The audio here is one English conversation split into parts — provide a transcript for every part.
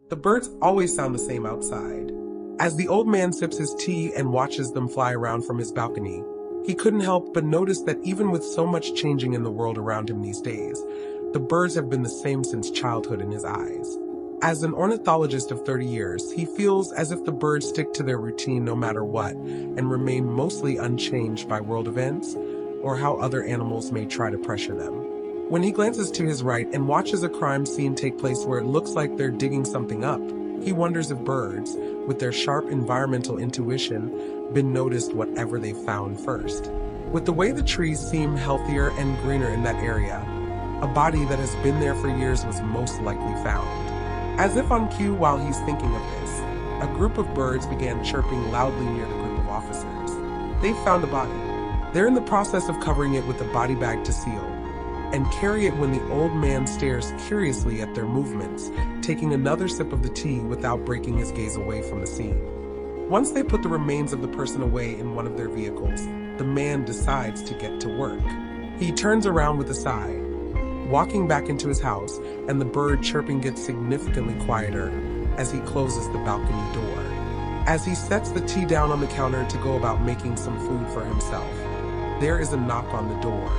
The birds always sound the same outside. As the old man sips his tea and watches them fly around from his balcony, he couldn't help but notice that even with so much changing in the world around him these days, the birds have been the same since childhood in his eyes. As an ornithologist of 30 years, he feels as if the birds stick to their routine no matter what and remain mostly unchanged by world events or how other animals may try to pressure them. When he glances to his right and watches a crime scene take place where it looks like they're digging something up, he wonders if birds, with their sharp environmental intuition, been noticed whatever they found first. With the way the trees seem healthier and greener in that area, a body that has been there for years was most likely found. As if on cue while he's thinking of this, a group of birds began chirping loudly near the group of officers. They've found a body. They're in the process of covering it with a body bag to seal, and carry it when the old man stares curiously at their movements, taking another sip of the tea without breaking his gaze away from the scene. Once they put the remains of the person away in one of their vehicles, the man decides to get to work. He turns around with a sigh, walking back into his house, and the bird chirping gets significantly quieter as he closes the balcony door. As he sets the tea down on the counter to go about making some food for himself, there is a knock on the door.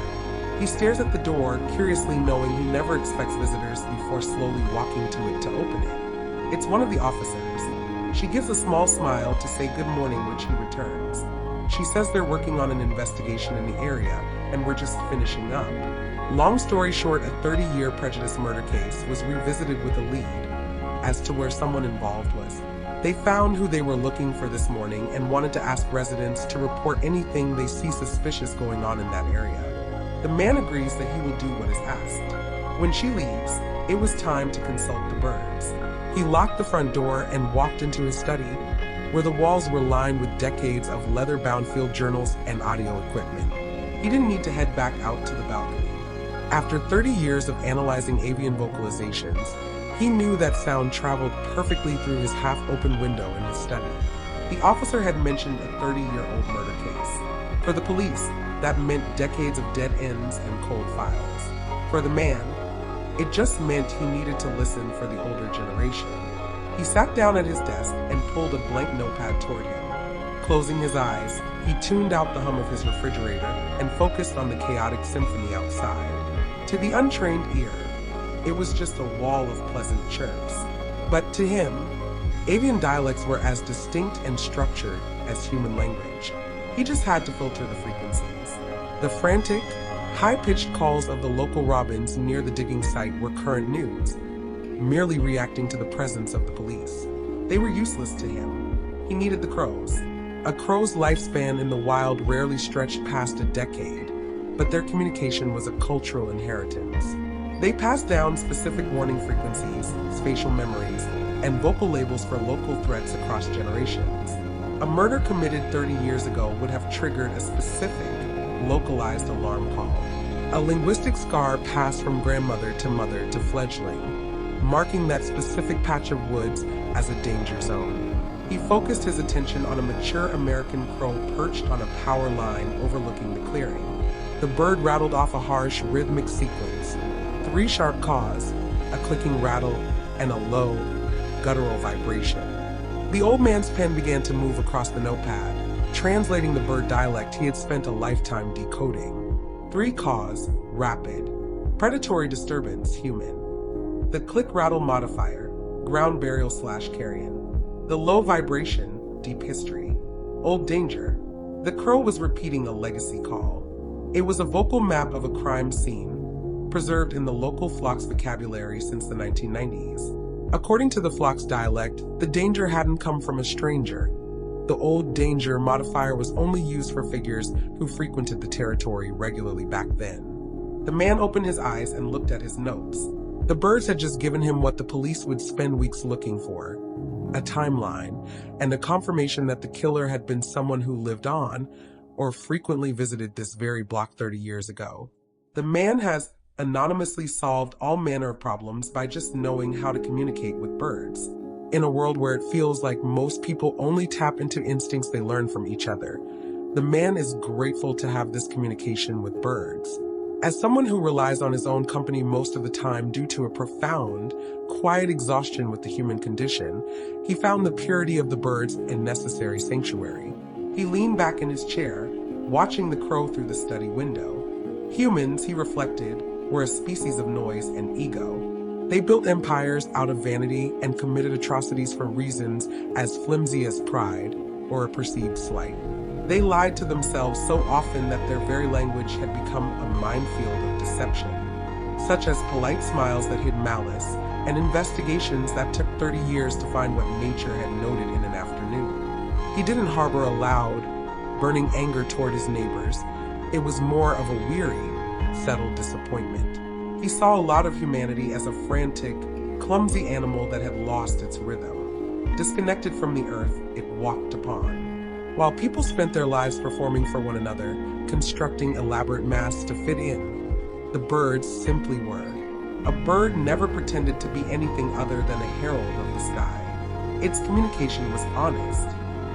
He stares at the door, curiously knowing he never expects visitors before slowly walking to it to open it. It's one of the officers. She gives a small smile to say good morning when she returns. She says they're working on an investigation in the area, and we're just finishing up. Long story short, a 30-year prejudice murder case was revisited with a lead as to where someone involved was. They found who they were looking for this morning and wanted to ask residents to report anything they see suspicious going on in that area. The man agrees that he will do what is asked. When she leaves, it was time to consult the birds. He locked the front door and walked into his study, where the walls were lined with decades of leather-bound field journals and audio equipment. He didn't need to head back out to the balcony. After 30 years of analyzing avian vocalizations, he knew that sound traveled perfectly through his half-open window in his study. The officer had mentioned a 30-year-old murder case. For the police, that meant decades of dead ends and cold files. For the man, it just meant he needed to listen for the older generation. He sat down at his desk and pulled a blank notepad toward him. Closing his eyes, he tuned out the hum of his refrigerator and focused on the chaotic symphony outside. To the untrained ear, it was just a wall of pleasant chirps. But to him, avian dialects were as distinct and structured as human language. He just had to filter the frequencies. The frantic, high-pitched calls of the local robins near the digging site were current news, merely reacting to the presence of the police. They were useless to him. He needed the crows. A crow's lifespan in the wild rarely stretched past a decade, but their communication was a cultural inheritance. They passed down specific warning frequencies, spatial memories, and vocal labels for local threats across generations. A murder committed 30 years ago would have triggered a specific, localized alarm call. A linguistic scar passed from grandmother to fledgling, marking that specific patch of woods as a danger zone. He focused his attention on a mature American crow perched on a power line overlooking the clearing. The bird rattled off a harsh, rhythmic sequence. 3 sharp caws, a clicking rattle, and a low, guttural vibration. The old man's pen began to move across the notepad, translating the bird dialect he had spent a lifetime decoding. 3 caws, rapid. Predatory disturbance, human. The click-rattle modifier, ground burial/carrion. The low vibration, deep history. Old danger. The crow was repeating a legacy call. It was a vocal map of a crime scene, preserved in the local flock's vocabulary since the 1990s. According to the flock's dialect, the danger hadn't come from a stranger. The old danger modifier was only used for figures who frequented the territory regularly back then. The man opened his eyes and looked at his notes. The birds had just given him what the police would spend weeks looking for: a timeline and a confirmation that the killer had been someone who lived on or frequently visited this very block 30 years ago. The man has anonymously solved all manner of problems by just knowing how to communicate with birds. In a world where it feels like most people only tap into instincts they learn from each other, the man is grateful to have this communication with birds. As someone who relies on his own company most of the time due to a profound, quiet exhaustion with the human condition, he found the purity of the birds a necessary sanctuary. He leaned back in his chair, watching the crow through the study window. Humans, he reflected, were a species of noise and ego. They built empires out of vanity and committed atrocities for reasons as flimsy as pride or a perceived slight. They lied to themselves so often that their very language had become a minefield of deception, such as polite smiles that hid malice and investigations that took 30 years to find what nature had noted in an afternoon. He didn't harbor a loud, burning anger toward his neighbors. It was more of a weary, settled disappointment. He saw a lot of humanity as a frantic, clumsy animal that had lost its rhythm. Disconnected from the earth it walked upon. While people spent their lives performing for one another, constructing elaborate masks to fit in, the birds simply were. A bird never pretended to be anything other than a herald of the sky. Its communication was honest.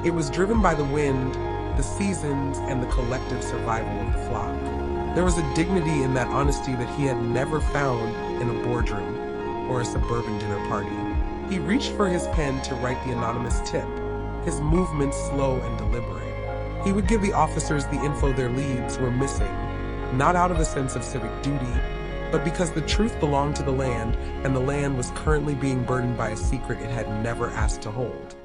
It was driven by the wind, the seasons, and the collective survival of the flock. There was a dignity in that honesty that he had never found in a boardroom or a suburban dinner party. He reached for his pen to write the anonymous tip, his movements slow and deliberate. He would give the officers the info their leads were missing, not out of a sense of civic duty, but because the truth belonged to the land, and the land was currently being burdened by a secret it had never asked to hold.